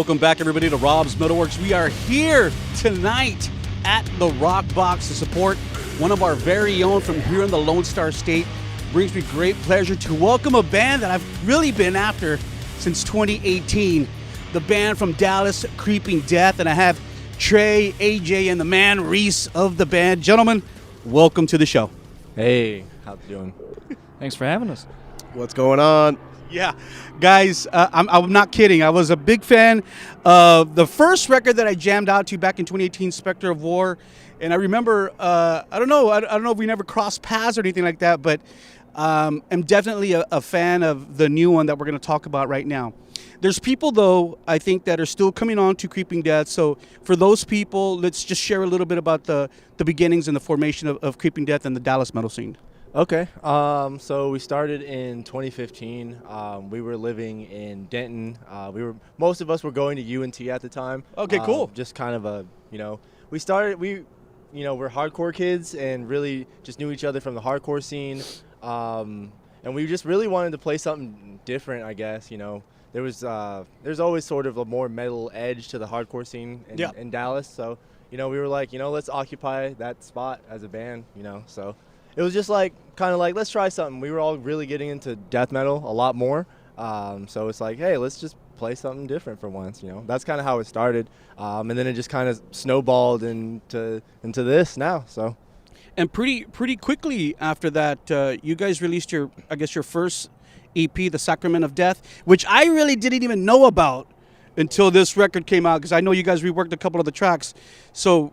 Welcome back, everybody, to Rob's MetalWorks. We are here tonight at the Rock Box to support one of our very own from here in the Lone Star State. Brings me great pleasure to welcome a band that I've really been after since 2018. The band from Dallas, Creeping Death, and I have Trey, AJ, and the man Reece of the band. Gentlemen, welcome to the show. Hey, how's it doing? Thanks for having us. What's going on? Yeah, guys, I'm not kidding. I was a big fan of the first record that I jammed out to back in 2018, Specter of War. And I remember, I don't know if we never crossed paths or anything like that, but I'm definitely a fan of the new one that we're going to talk about right now. There's people, though, I think, that are still coming on to Creeping Death. So for those people, let's just share a little bit about the beginnings and the formation of Creeping Death and the Dallas metal scene. Okay, so we started in 2015. We were living in Denton. Most of us were going to UNT at the time. Okay, cool. Just kind of we're hardcore kids and really just knew each other from the hardcore scene. And we just really wanted to play something different, I guess. There's always sort of a more metal edge to the hardcore scene in Dallas. So, we were like, let's occupy that spot as a band, so. It was just kind of like, let's try something. We were all really getting into death metal a lot more. So it's like, hey, let's just play something different for once, That's kind of how it started. And then it just kind of snowballed into this now, so. And pretty quickly after that, you guys released your first EP, The Sacrament of Death, which I really didn't even know about until this record came out, because I know you guys reworked a couple of the tracks. So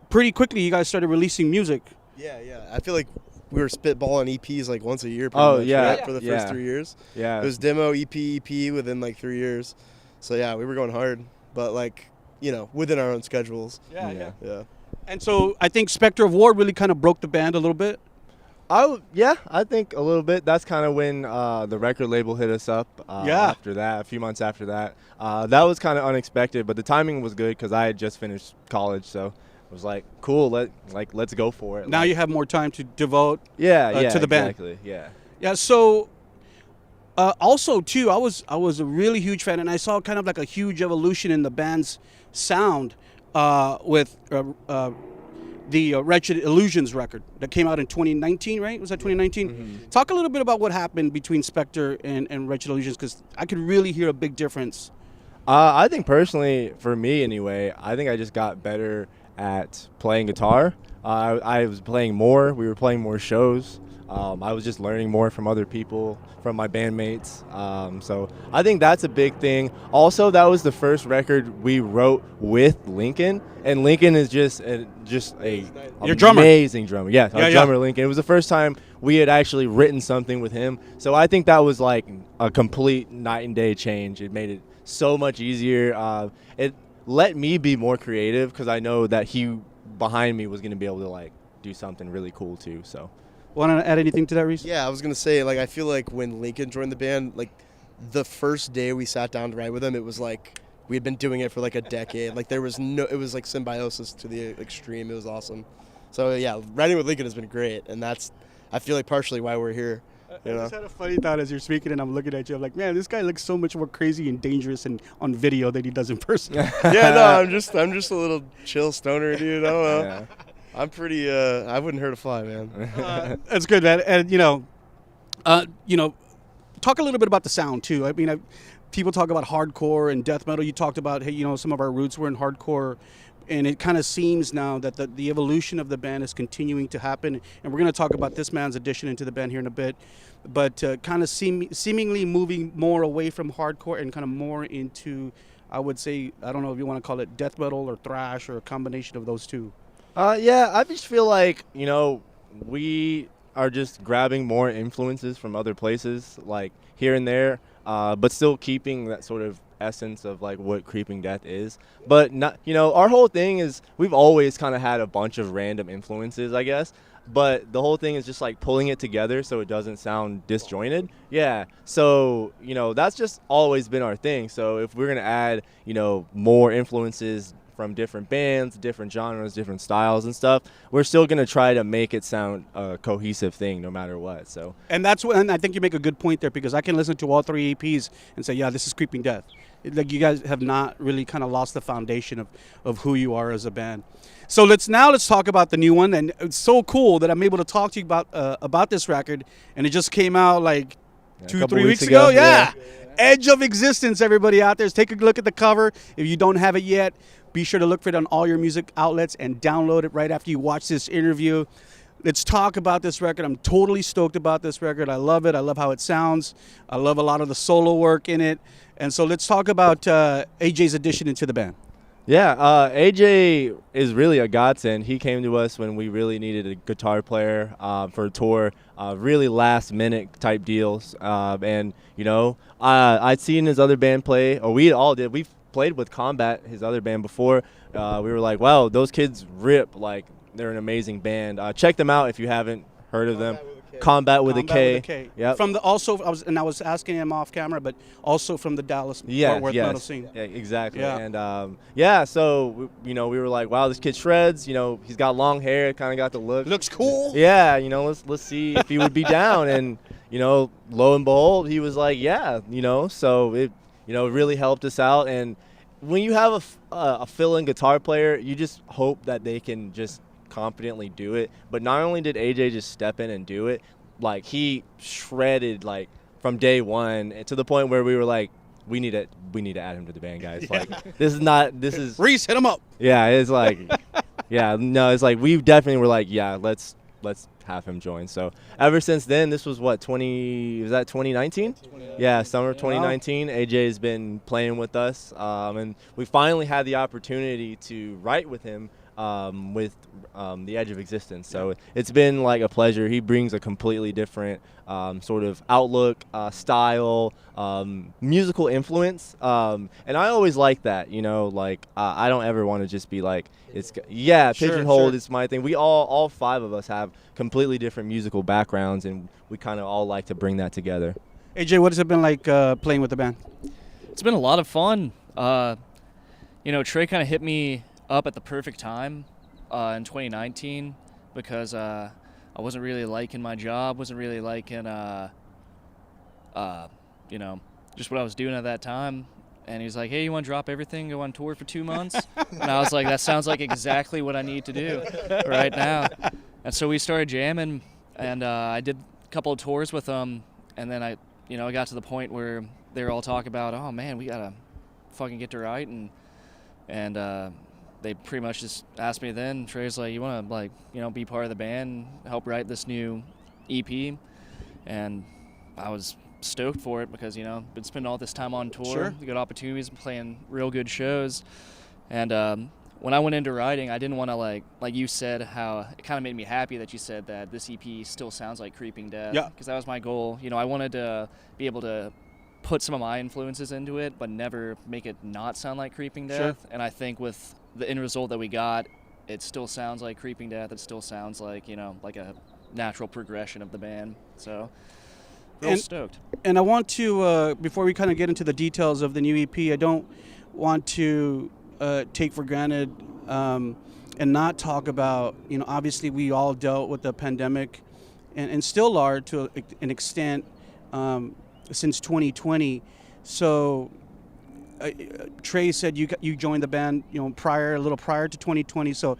pretty quickly you guys started releasing music. Yeah. I feel like we were spitballing EPs like once a year. Right, for the first 3 years. Yeah. It was demo, EP within like 3 years. So yeah, we were going hard, but within our own schedules. Yeah. And so I think Specter of War really kind of broke the band a little bit. I think a little bit. That's kind of when the record label hit us up. After that, a few months after that. That was kind of unexpected, but the timing was good because I had just finished college, so. It was like, cool, let's go for it. Now you have more time to devote to the band. Exactly, yeah. Yeah, so also, too, I was a really huge fan, and I saw kind of like a huge evolution in the band's sound with the Wretched Illusions record that came out in 2019, right? Was that 2019? Mm-hmm. Talk a little bit about what happened between Specter and Wretched Illusions, because I could really hear a big difference. I think personally, for me anyway, I think I just got better at playing guitar. I was playing more. We were playing more shows. I was just learning more from other people, from my bandmates. So I think that's a big thing. Also, that was the first record we wrote with Lincoln, and Lincoln is just a amazing drummer. Yeah, drummer Lincoln. It was the first time we had actually written something with him. So I think that was like a complete night and day change. It made it so much easier. It let me be more creative because I know that he behind me was going to be able to do something really cool too. So, want to add anything to that, Reece? Yeah, I was going to say I feel like when Lincoln joined the band, the first day we sat down to write with him, it was like we had been doing it for a decade. It was like symbiosis to the extreme. It was awesome. So yeah, writing with Lincoln has been great, and that's I feel like partially why we're here. I just had a funny thought as you're speaking, and I'm looking at you. I'm like, man, this guy looks so much more crazy and dangerous on video than he does in person. I'm just a little chill stoner dude. I don't know. Yeah. I'm pretty. I wouldn't hurt a fly, man. That's good, man. And talk a little bit about the sound too. I mean, people talk about hardcore and death metal. You talked about, hey, some of our roots were in hardcore. And it kind of seems now that the evolution of the band is continuing to happen. And we're going to talk about this man's addition into the band here in a bit. But kind of seemingly moving more away from hardcore and kind of more into, I would say, I don't know if you want to call it death metal or thrash or a combination of those two. Yeah, I just feel like, we are just grabbing more influences from other places, here and there, but still keeping that sort of essence of what Creeping Death is. But not, our whole thing is we've always kind of had a bunch of random influences, I guess, but the whole thing is just pulling it together so it doesn't sound disjointed. Yeah, so that's just always been our thing. So if we're gonna add more influences from different bands, different genres, different styles and stuff, we're still going to try to make it sound a cohesive thing no matter what. So, and that's when I think you make a good point there, because I can listen to all three EPs and say, yeah, this is Creeping Death. Like you guys have not really kind of lost the foundation of who you are as a band. So let's talk about the new one, and it's so cool that I'm able to talk to you about this record, and it just came out like a 2-3 couple weeks weeks ago. ago. Yeah. Edge of Existence, everybody out there. Take a look at the cover. If you don't have it yet, be sure to look for it on all your music outlets and download it right after you watch this interview. Let's talk about this record. I'm totally stoked about this record. I love it. I love how it sounds. I love a lot of the solo work in it. And so let's talk about AJ's addition into the band. Yeah, AJ is really a godsend. He came to us when we really needed a guitar player for a tour, really last-minute type deals. And, you know, I'd seen his other band play, or we all did. We've played with Combat, his other band, before. We were like, wow, those kids rip. Like, they're an amazing band. Check them out if you haven't heard of them. Combat with a K. Yep. From the I was asking him off camera, but also from the Dallas Fort Worth metal scene. Yeah, exactly. Yeah. And so we were like, wow, this kid shreds. You know, he's got long hair, kind of got the look. Looks cool. Yeah, you know, let's see if he would be down. And you know, lo and behold, he was like, yeah, you know. So it really helped us out. And when you have a fill-in guitar player, you just hope that they can just competently do it. But not only did AJ just step in and do it, like he shredded like from day one to the point where we were like, we need to add him to the band, guys. Yeah. Like this is Reece, hit him up. Yeah, it's like it's like we definitely were like, yeah, let's have him join. So ever since then, this was what, 2019? Yeah, summer 2019. AJ has been playing with us, and we finally had the opportunity to write with him with the Edge of Existence. So it's been like a pleasure. He brings a completely different sort of outlook, style, musical influence, and I always like that. You know, like I don't ever want to just be like pigeonholed. It's my thing. We all five of us have completely different musical backgrounds, and we kind of all like to bring that together. AJ, what has it been like playing with the band? It's been a lot of fun. You know, Trey kind of hit me up at the perfect time in 2019 because I wasn't really liking my job, wasn't really liking, you know, just what I was doing at that time. And he's like, hey, you want to drop everything, go on tour for 2 months? And I was like, that sounds like exactly what I need to do right now. And so we started jamming, and I did a couple of tours with them, and then I got to the point where they were all talking about, oh, man, we got to fucking get to write, and they pretty much just asked me then, Trey's like, you want to, be part of the band, help write this new EP? And I was stoked for it because, been spending all this time on tour, Sure. Good opportunities, playing real good shows. And when I went into writing, I didn't want to, like you said, how it kind of made me happy that you said that this EP still sounds like Creeping Death. Yeah. Because that was my goal. I wanted to be able to put some of my influences into it, but never make it not sound like Creeping Death. Sure. And I think with the end result that we got, it still sounds like Creeping Death. It still sounds like, like a natural progression of the band. So, real stoked. And I want to, before we kind of get into the details of the new EP, I don't want to take for granted and not talk about, obviously we all dealt with the pandemic and still are to an extent since 2020. So Trey said you joined the band, a little prior to 2020. So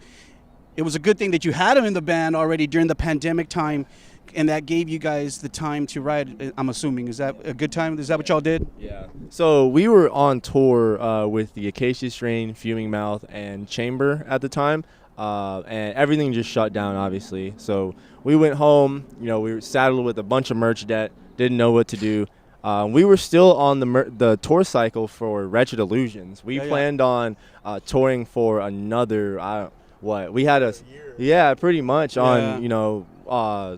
it was a good thing that you had him in the band already during the pandemic time, and that gave you guys the time to write. I'm assuming, is that a good time? Is that what y'all did? Yeah. So we were on tour with the Acacia Strain, Fuming Mouth, and Chamber at the time, and everything just shut down, obviously. So we went home. We were saddled with a bunch of merch debt, didn't know what to do. We were still on the tour cycle for Wretched Illusions. We planned on touring for another we had a year. Pretty much on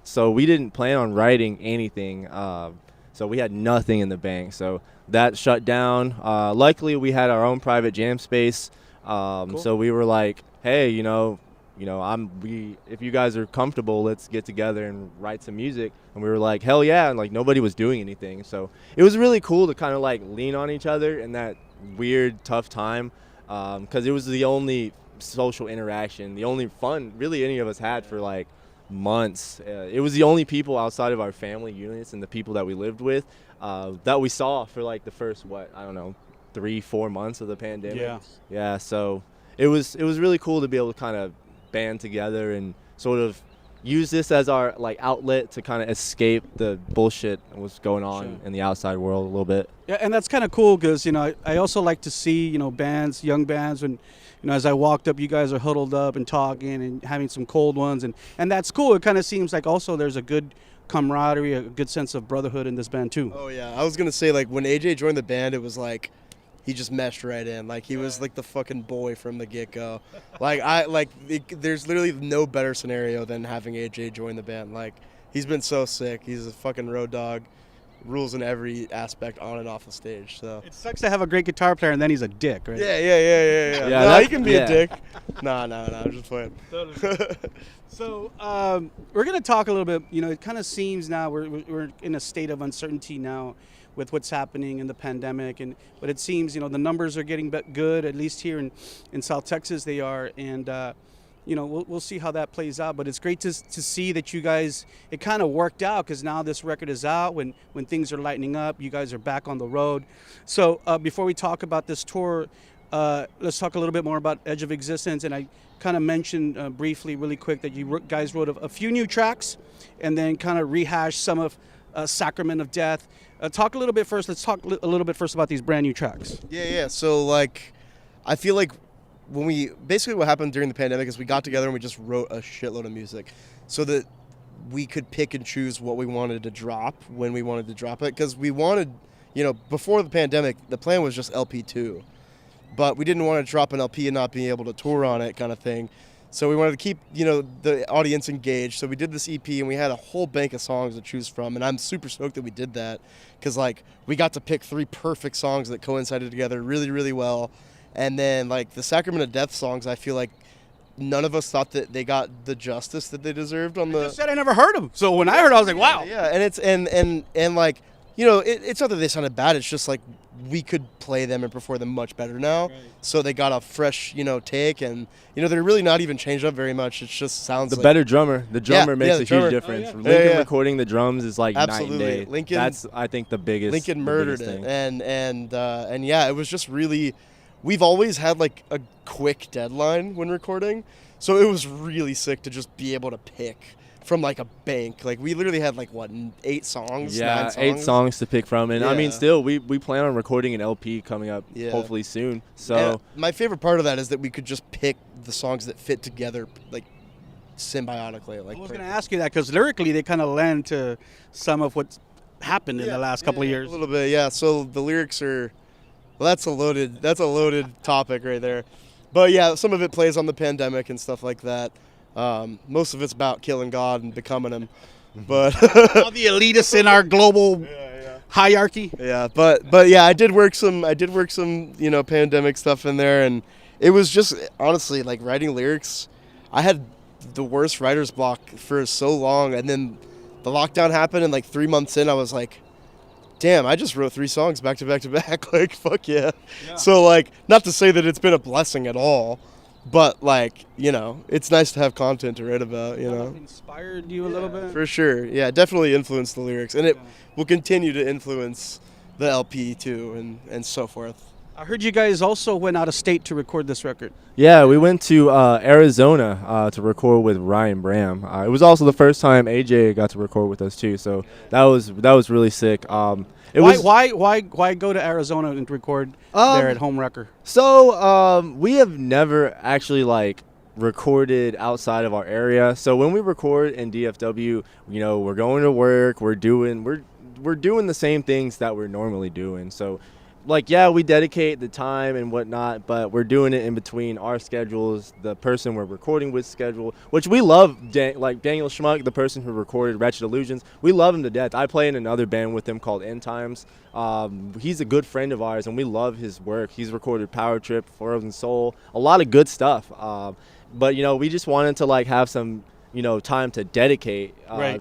so we didn't plan on writing anything. So we had nothing in the bank. So that shut down. Luckily, we had our own private jam space. Cool. So we were like, hey, if you guys are comfortable, let's get together and write some music. And we were like, hell yeah. And like nobody was doing anything. So it was really cool to kind of like lean on each other in that weird, tough time. Because it was the only social interaction, the only fun really any of us had for like months. It was the only people outside of our family units and the people that we lived with that we saw for like the first 3-4 months of the pandemic. Yeah. Yeah, so it was really cool to be able to kind of band together and sort of use this as our like outlet to kind of escape the bullshit that was going on in the outside world a little bit. Yeah, and that's kind of cool because, you know, I also like to see, you know, bands, young bands, when, you know, as I walked up, you guys are huddled up and talking and having some cold ones. And that's cool. It kind of seems like also there's a good camaraderie, a good sense of brotherhood in this band too. Oh, yeah. I was going to say, like, when AJ joined the band, it was like he just meshed right in. Like, he was like the fucking boy from the get-go. There's literally no better scenario than having AJ join the band. Like, he's been so sick. He's a fucking road dog. Rules in every aspect on and off the stage. So It sucks to have a great guitar player and then he's a dick, right? Yeah. No, he can be a dick. No, I'm just playing. So we're going to talk a little bit. You know, it kind of seems now we're in a state of uncertainty now with what's happening in the pandemic, but it seems, you know, the numbers are getting good, at least here in South Texas they are, and you know, we'll see how that plays out. But it's great to see that you guys, it kind of worked out, because now this record is out. When things are lightening up, you guys are back on the road. So before we talk about this tour, let's talk a little bit more about Edge of Existence. And I kind of mentioned briefly, really quick, that you guys wrote a few new tracks and then kind of rehashed some of Sacrament of Death. Talk a little bit first. Let's talk a little bit first about these brand new tracks. Yeah. So, like, I feel like basically what happened during the pandemic is we got together and we just wrote a shitload of music so that we could pick and choose what we wanted to drop when we wanted to drop it. Because we wanted, you know, before the pandemic, the plan was just LP2. But we didn't want to drop an LP and not be able to tour on it, kind of thing. So we wanted to keep, you know, the audience engaged. So we did this EP and we had a whole bank of songs to choose from. And I'm super stoked that we did that because, like, we got to pick 3 perfect songs that coincided together really, really well. And then, like, the Sacrament of Death songs, I feel like none of us thought that they got the justice that they deserved on the... I just said I never heard them. So when I heard it, I was like, wow. Yeah, and it's, and like, you know, it's not that they sounded bad. It's just, like, we could play them and perform them much better now. Right. So they got a fresh, you know, take. And, you know, they're really not even changed up very much. It just sounds like... better drummer. The drummer makes a huge difference. Oh, yeah. Lincoln recording the drums is, like, absolutely. Night and day. Lincoln, that's, I think, the biggest Lincoln murdered it. And yeah, it was just really... We've always had, like, a quick deadline when recording, so it was really sick to just be able to pick from, like, a bank. Like, we literally had, like, what, 8 songs? Yeah, 9 songs? 8 songs to pick from. And, I mean, still, we plan on recording an LP coming up hopefully soon. So and my favorite part of that is that we could just pick the songs that fit together, like, symbiotically. Like, I was going to ask you that because lyrically they kind of lend to some of what's happened in the last couple of years. A little bit, yeah. So the lyrics are... Well, that's a loaded topic right there. But yeah, some of it plays on the pandemic and stuff like that. Most of it's about killing God and becoming him. But all the elitists in our global hierarchy. Yeah, but yeah, I did work some you know, pandemic stuff in there, and it was just honestly like writing lyrics. I had the worst writer's block for so long, and then the lockdown happened, and like 3 months in, I was like, damn, I just wrote 3 songs back to back to back. Like, fuck yeah. So, like, not to say that it's been a blessing at all, but, like, you know, it's nice to have content to write about, you know. Inspired you a little bit? For sure. Yeah, it definitely influenced the lyrics. And it will continue to influence the LP, too, and so forth. I heard you guys also went out of state to record this record. Yeah, we went to Arizona to record with Ryan Bram. It was also the first time AJ got to record with us too, so that was really sick. Why go to Arizona and record there at Home Wrecker? So we have never actually like recorded outside of our area. So when we record in DFW, you know, we're going to work, we're doing the same things that we're normally doing. So, like, yeah, we dedicate the time and whatnot, but we're doing it in between our schedules, the person we're recording with schedule, which we love. Like Daniel Schmuck, the person who recorded Wretched Illusions, we love him to death. I play in another band with him called End Times. He's a good friend of ours, and we love his work. He's recorded Power Trip, Frozen Soul, a lot of good stuff. But, you know, we just wanted to, like, have some, you know, time to dedicate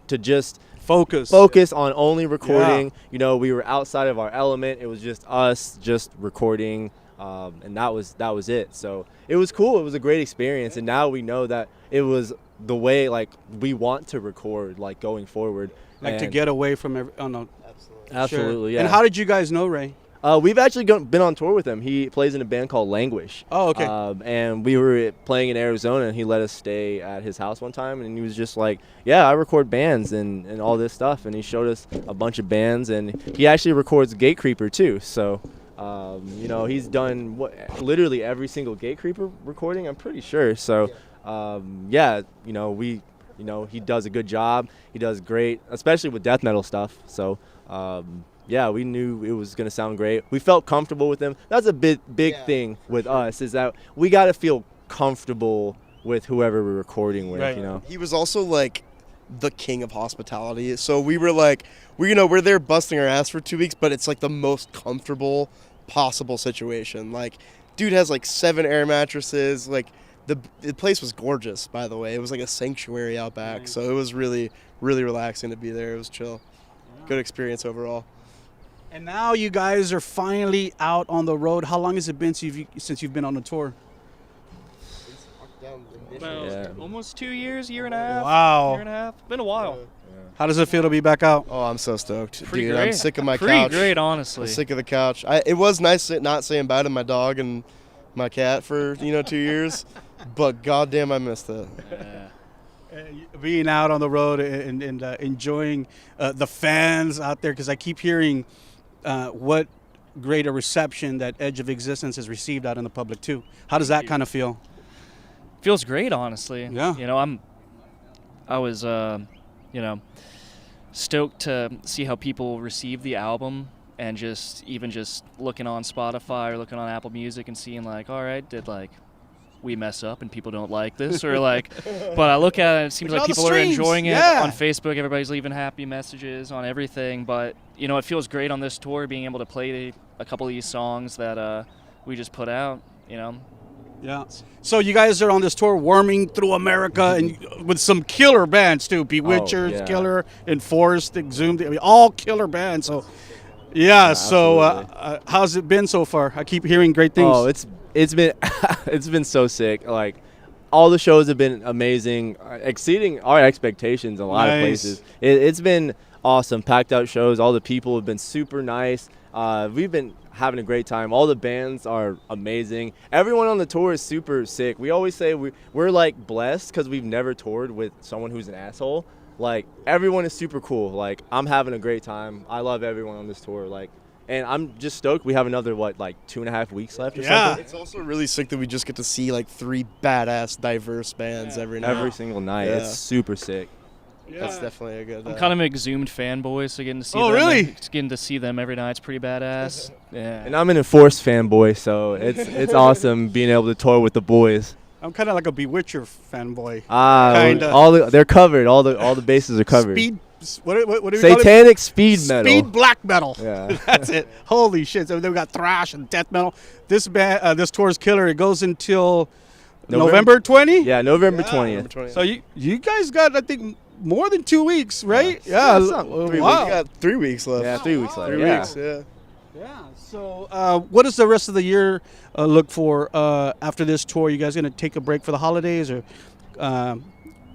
to just focus on only recording. Yeah. You know, we were outside of our element. It was just us just recording, and that was it. So it was cool. It was a great experience, and now we know that it was the way, like, we want to record, like, going forward. Like, to get away from Absolutely, yeah. And how did you guys know Ray? We've actually been on tour with him. He plays in a band called Languish. Oh, okay. And we were playing in Arizona, and he let us stay at his house one time, and he was just like, yeah, I record bands and all this stuff. And he showed us a bunch of bands, and he actually records Gatecreeper too. So, you know, he's done literally every single Gatecreeper recording, I'm pretty sure. So, yeah, you know, he does a good job. He does great, especially with death metal stuff. So, yeah, we knew it was going to sound great. We felt comfortable with him. That's a big thing with us, is that we got to feel comfortable with whoever we're recording with, you know. He was also like the king of hospitality. So we were like, we're there busting our ass for 2 weeks, but it's like the most comfortable possible situation. Like, dude has like 7 air mattresses. Like, the place was gorgeous, by the way. It was like a sanctuary out back. So it was really, really relaxing to be there. It was chill. Good experience overall. And now you guys are finally out on the road. How long has it been since you've been on the tour? Almost 2 years, year and a half. Wow. Year and a half. Been a while. How does it feel to be back out? Oh, I'm so stoked. Pretty Dude, great. I'm sick of my Pretty couch. great, honestly. I'm sick of the couch. It was nice not saying bye to my dog and my cat for, 2 years, but goddamn, I missed it. Yeah. Being out on the road and enjoying the fans out there, because I keep hearing what great a reception that Edge of Existence has received out in the public too. How does that kind of feel? Feels great, honestly. Yeah. You know, I was, stoked to see how people receive the album, and just looking on Spotify or looking on Apple Music and seeing like, all right, did like we mess up and people don't like this, or like, but I look at it, it seems like people are enjoying it on Facebook. Everybody's leaving happy messages on everything, but it feels great on this tour being able to play a couple of these songs that we just put out. Yeah. So you guys are on this tour, warming through America, and with some killer bands too. Bewitchers, Killer, Enforced, Exhumed. I mean, all killer bands. So, yeah. So, how's it been so far? I keep hearing great things. Oh, it's been it's been so sick. Like, all the shows have been amazing, exceeding our expectations in a lot of places. It's been awesome. Packed out shows. All the people have been super nice. We've been having a great time. All the bands are amazing. Everyone on the tour is super sick. We always say we're like blessed because we've never toured with someone who's an asshole. Like, everyone is super cool. Like, I'm having a great time. I love everyone on this tour. Like, and I'm just stoked. We have another 2.5 weeks left or something. It's also really sick that we just get to see like 3 badass diverse bands every night. Every single night. Yeah. It's super sick. Yeah. That's definitely a good. I'm kind of an Exhumed fanboy, so getting to see them. Oh, really? Getting to see them every night's pretty badass. Yeah. And I'm an Enforced fanboy, so it's awesome being able to tour with the boys. I'm kind of like a Bewitcher fanboy. Kinda. They're covered. All the bases are covered. Speed. What do we call it? Satanic speed metal. Speed black metal. Yeah. That's it. Holy shit! So then we got thrash and death metal. This band, this tour's killer. It goes until November 20. Yeah, November 20th. So you guys got, I think, more than 2 weeks, right? Yeah. We got 3 weeks left. Yeah, 3 weeks left. 3 weeks. Yeah. Yeah. So, what does the rest of the year look for after this tour? You guys gonna take a break for the holidays, or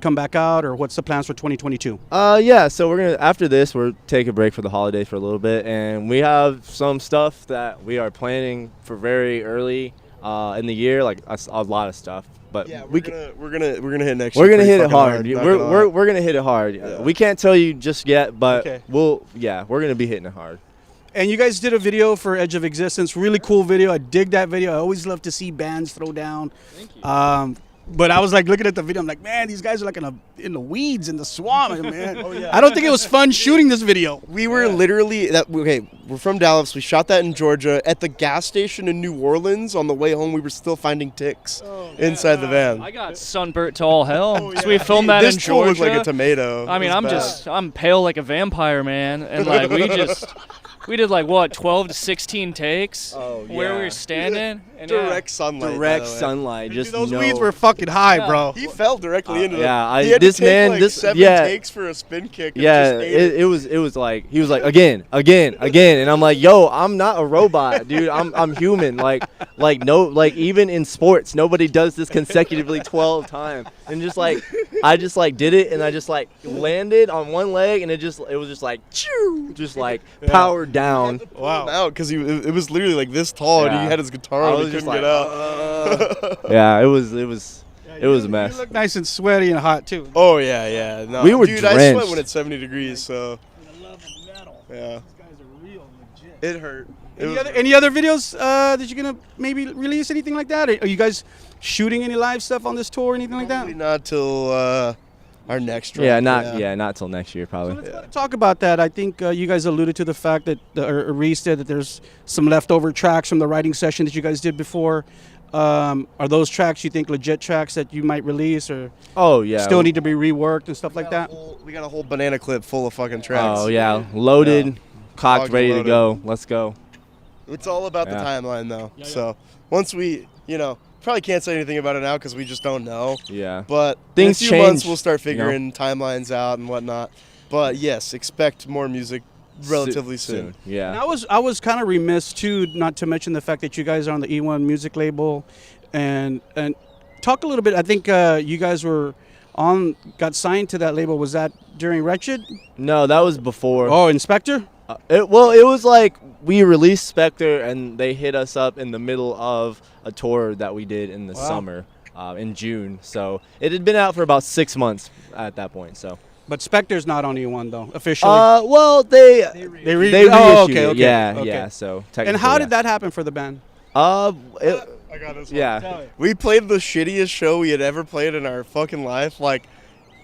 come back out, or what's the plans for 2022? Yeah. So after this, we're take a break for the holiday for a little bit, and we have some stuff that we are planning for very early in the year, like a lot of stuff. But yeah, we're gonna hit next year. We're gonna hit it hard. We're We're gonna hit it hard. Yeah. We can't tell you just yet, but we're gonna be hitting it hard. And you guys did a video for Edge of Existence. Really cool video. I dig that video. I always love to see bands throw down. Thank you. But I was like looking at the video. I'm like, man, these guys are like in the weeds, in the swamp, man. I don't think it was fun shooting this video. We were literally we're from Dallas. We shot that in Georgia. At the gas station in New Orleans, on the way home, we were still finding ticks inside the van. I got sunburnt to all hell. So we filmed that in Georgia. This tool looked like a tomato. I mean, I'm pale like a vampire, man, and like we did like what, 12 to 16 takes where we were standing. And direct sunlight. Direct sunlight. Just those weeds were fucking high, bro. He fell directly into them. Yeah, he had to take 7 takes for a spin kick. Yeah, it was like he was like again, and I'm like, yo, I'm not a robot, dude. I'm human. Like even in sports, nobody does this consecutively 12 times. And just like I just like did it, and I just like landed on one leg, and it was just like just like powered down. Wow. Out because it was literally like this tall, and he had his guitar and he couldn't get out. Yeah, it was a mess. You look nice and sweaty and hot too. Oh yeah. No, we were dude, drenched. I sweat when it's 70 degrees, so. I love metal. Yeah. These guys are real legit. It hurt. Any other videos that you're gonna maybe release, anything like that? Are you guys shooting any live stuff on this tour, or anything like that? Probably not till our next drop. Not till next year probably. So let's talk about that. I think you guys alluded to the fact that Reece said that there's some leftover tracks from the writing session that you guys did before. Are those tracks you think legit tracks that you might release, or still need to be reworked and stuff like that? We got a whole banana clip full of fucking tracks. Oh yeah, loaded, cocked, ready to go. Let's go. It's all about the timeline though. So once we, probably can't say anything about it now because we just don't know. Yeah. But Things in a few change, months we'll start figuring timelines out and whatnot. But yes, expect more music relatively soon. Yeah. And I was kind of remiss too, not to mention the fact that you guys are on the eOne music label, and talk a little bit. I think you guys got signed to that label. Was that during Wretched? No, that was before. Oh, Inspector? It was like we released Specter, and they hit us up in the middle of a tour that we did in the summer, in June. So it had been out for about 6 months at that point. So. But Specter's not on eOne though, officially. Well, they reissued okay. it. Yeah. So technically, and how did that happen for the band? I got this one. Yeah. We played the shittiest show we had ever played in our fucking life. Like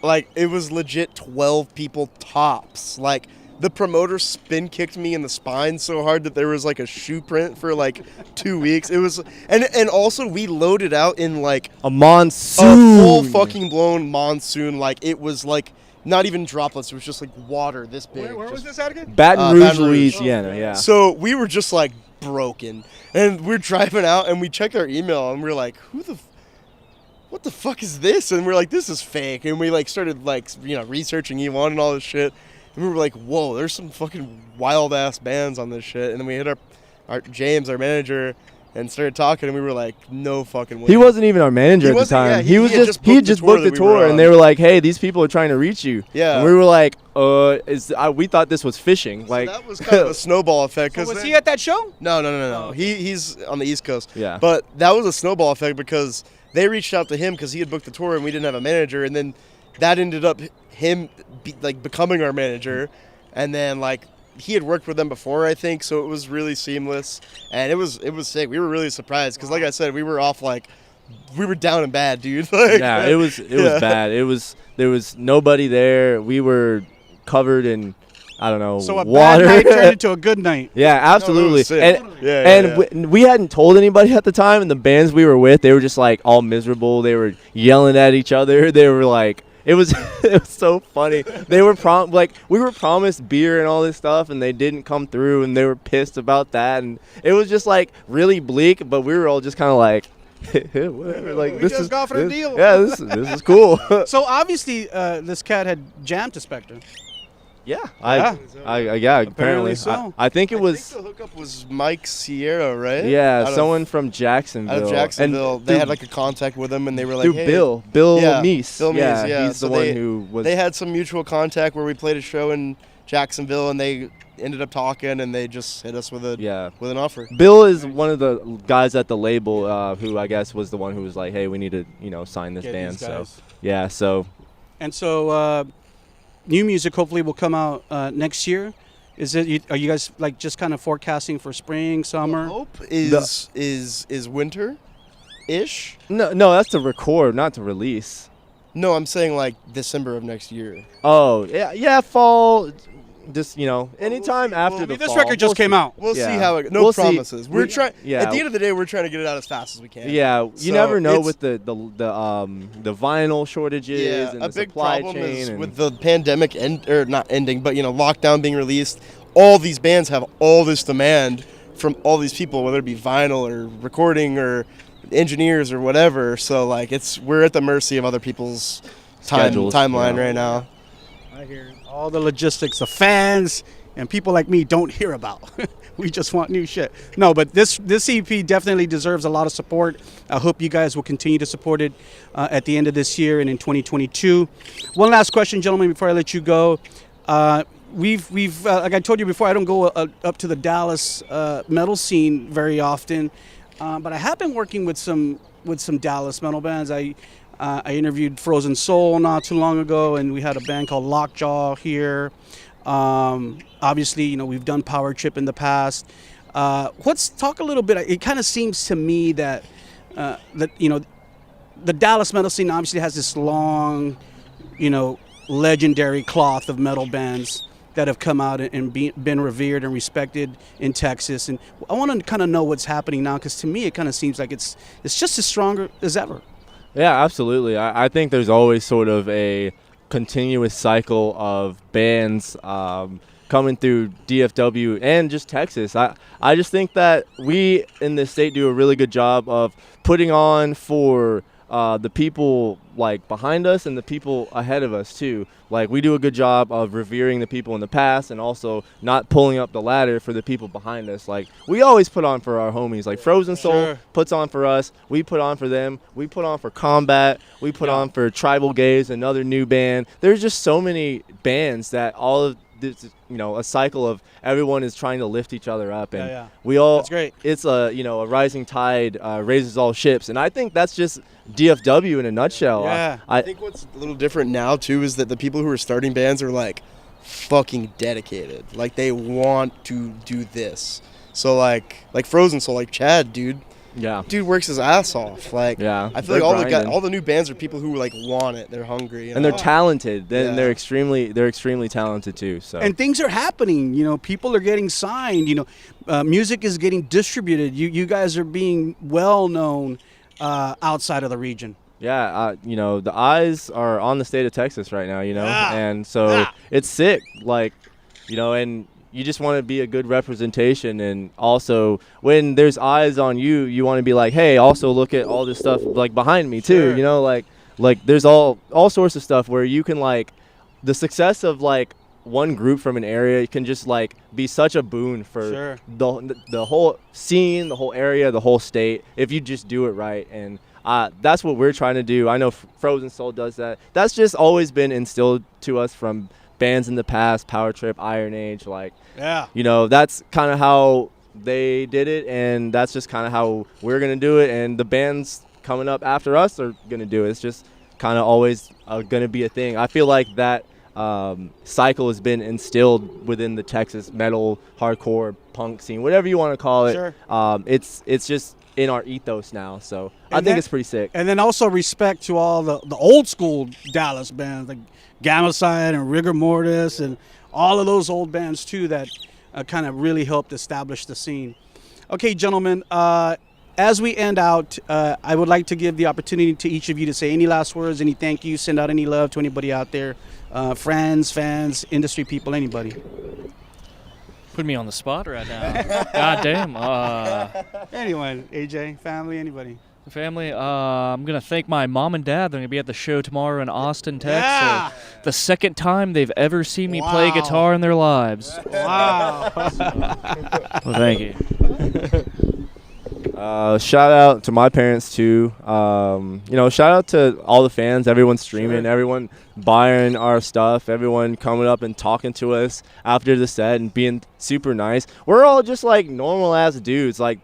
it was legit 12 people tops. Like the promoter spin kicked me in the spine so hard that there was like a shoe print for like 2 weeks. It was, and also we loaded out in like a monsoon, a full fucking blown monsoon. Like it was like not even droplets. It was just like water this big. Where was this at again? Baton Rouge, Louisiana. Yeah. So we were just like broken, and we're driving out, and we checked our email, and we're like, what the fuck is this? And we're like, this is fake. And we like started like researching eOne and all this shit. And we were like, whoa, there's some fucking wild ass bands on this shit. And then we hit our James, our manager, and started talking, and we were like, no fucking way. He wasn't even our manager at the time. Yeah, he had just booked the tour, and they were like, hey, these people are trying to reach you. Yeah. And we were like, we thought this was fishing. So like that was kind of a snowball effect. So was he at that show? No. Oh. He's on the East Coast. Yeah. But that was a snowball effect because they reached out to him because he had booked the tour, and we didn't have a manager, and then that ended up him becoming our manager, and then like he had worked with them before, I think, so it was really seamless, and it was sick. We were really surprised because, like I said, we were down and bad, dude. Yeah, it was bad. There was nobody there. We were covered in, I don't know, so a water. bad night turned into a good night. Yeah, absolutely. No, we hadn't told anybody at the time, and the bands we were with, they were just like all miserable. They were yelling at each other. They were like. It was so funny. They were we were promised beer and all this stuff, and they didn't come through, and they were pissed about that, and it was just like really bleak. But we were all just kind of like, whatever. Like we just got for the deal. Yeah, this is cool. So obviously, this cat had jammed to Specter. Yeah, Apparently so. I think it was. I think the hookup was Mike Sierra, right? Yeah, someone from Jacksonville. Out of Jacksonville, and they had like a contact with him, and they were like, "Hey, Bill Meese." Bill Meese, yeah. He's the one who was. They had some mutual contact where we played a show in Jacksonville, and they ended up talking, and they just hit us with an offer. Bill is one of the guys at the label who I guess was the one who was like, "Hey, we need to sign this band." So yeah, so. And so. New music hopefully will come out next year. Are you guys like just kind of forecasting for spring, summer? The hope is winter-ish. No, that's to record, not to release. No, I'm saying like December of next year. Oh yeah, fall. Just anytime after the this fall. record just came out. We'll see how it. No promises. We're trying. Yeah. At the end of the day, we're trying to get it out as fast as we can. Yeah, you never know with the vinyl shortages and a the big supply problem chain is and with the pandemic not ending, but lockdown being released. All these bands have all this demand from all these people, whether it be vinyl or recording or engineers or whatever. So like we're at the mercy of other people's timeline right now. I hear all the logistics, the fans, and people like me don't hear about. We just want new shit. No, but this EP definitely deserves a lot of support. I hope you guys will continue to support it at the end of this year and in 2022. One last question, gentlemen, before I let you go. We've like I told you before, I don't go up to the Dallas metal scene very often, but I have been working with some Dallas metal bands. I interviewed Frozen Soul not too long ago, and we had a band called Lockjaw here. Obviously, you know, we've done Power Trip in the past. Let's talk a little bit. It kind of seems to me that you know, the Dallas metal scene obviously has this long, you know, legendary cloth of metal bands that have come out and been revered and respected in Texas. And I want to kind of know what's happening now, because to me it kind of seems like it's just as stronger as ever. Yeah, absolutely. I think there's always sort of a continuous cycle of bands coming through DFW and just Texas. I just think that we in this state do a really good job of putting on for the people like behind us and the people ahead of us too. Like, we do a good job of revering the people in the past and also not pulling up the ladder for the people behind us. Like, we always put on for our homies. Like, Frozen Soul puts on for us. We put on for them. We put on for Combat. We put on for Tribal Gaze, another new band. There's just so many bands that all of this, you know, a cycle of everyone is trying to lift each other up, and we all. That's great. It's a, you know, a rising tide raises all ships, and I think that's just DFW in a nutshell. Yeah, I think what's a little different now too is that the people who are starting bands are like fucking dedicated. Like, they want to do this. So like Frozen Soul, like Chad, dude. Yeah. Dude works his ass off. Like, yeah, I feel like all the new bands are people who like want it. They're hungry. You know? And they're talented. They're extremely talented too. So. And things are happening. You know, people are getting signed. You know, music is getting distributed. You guys are being well known outside of the region. Yeah, you know, the eyes are on the state of Texas right now. You know, and so it's sick. Like, you know, and you just want to be a good representation, and also when there's eyes on you, you want to be like, hey, also look at all this stuff like behind me too. You know, like there's all sorts of stuff where you can, like, the success of like one group from an area can just like be such a boon for the whole scene, the whole area, the whole state, if you just do it right. And that's what we're trying to do. I know Frozen Soul does that. That's just always been instilled to us from bands in the past, Power Trip, Iron Age, like, you know, that's kind of how they did it, and that's just kind of how we're gonna do it, and the bands coming up after us are gonna do it. It's just kind of always gonna be a thing. I feel like that cycle has been instilled within the Texas metal, hardcore, punk scene, whatever you want to call it. It's just in our ethos now, so I think it's pretty sick. And then also respect to all the old school Dallas bands like Gamacide and Rigor Mortis and all of those old bands too that kind of really helped establish the scene. Okay, gentlemen, as we end out, I would like to give the opportunity to each of you to say any last words, any thank you, send out any love to anybody out there, friends, fans, industry people, anybody. Put me on the spot right now. God damn. Anyone, AJ, family, anybody. Family, I'm going to thank my mom and dad. They're going to be at the show tomorrow in Austin, Texas. The second time they've ever seen me play guitar in their lives. Wow. Well, thank you. Shout out to my parents too. You know, shout out to all the fans, everyone streaming, everyone buying our stuff, everyone coming up and talking to us after the set and being super nice. We're all just like normal ass dudes. Like,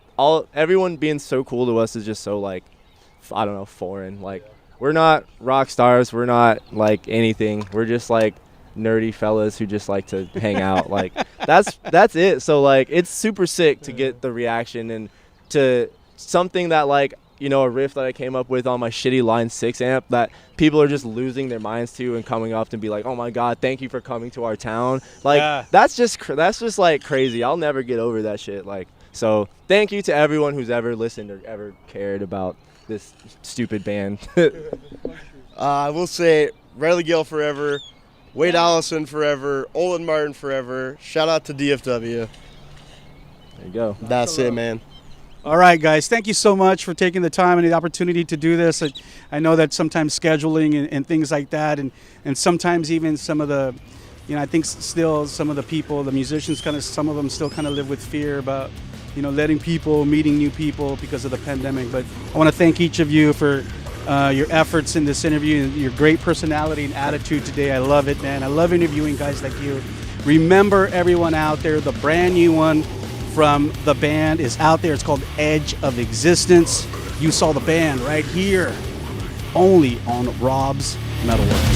everyone being so cool to us is just so, like, I don't know, foreign. Like, we're not rock stars, we're not like anything. We're just like nerdy fellas who just like to hang out. Like, that's it. So like, it's super sick to get the reaction and to something that, like, you know, a riff that I came up with on my shitty Line 6 amp that people are just losing their minds to and coming up and be like, oh my God, thank you for coming to our town. Like, that's just like crazy. I'll never get over that shit. Like, so thank you to everyone who's ever listened or ever cared about this stupid band. I will say Riley Gale forever, Wade Allison forever, Olin Martin forever. Shout out to DFW. There you go. That's it, man. All right, guys. Thank you so much for taking the time and the opportunity to do this. I know that sometimes scheduling and things like that, and sometimes even some of the I think still some of the people, the musicians, some of them still kind of live with fear about, letting people, meeting new people because of the pandemic. But I want to thank each of you for your efforts in this interview and your great personality and attitude today. I love it, man. I love interviewing guys like you. Remember, everyone out there, the brand new one from the band is out there. It's called Edge of Existence. You saw the band right here, only on Rob's MetalWorks.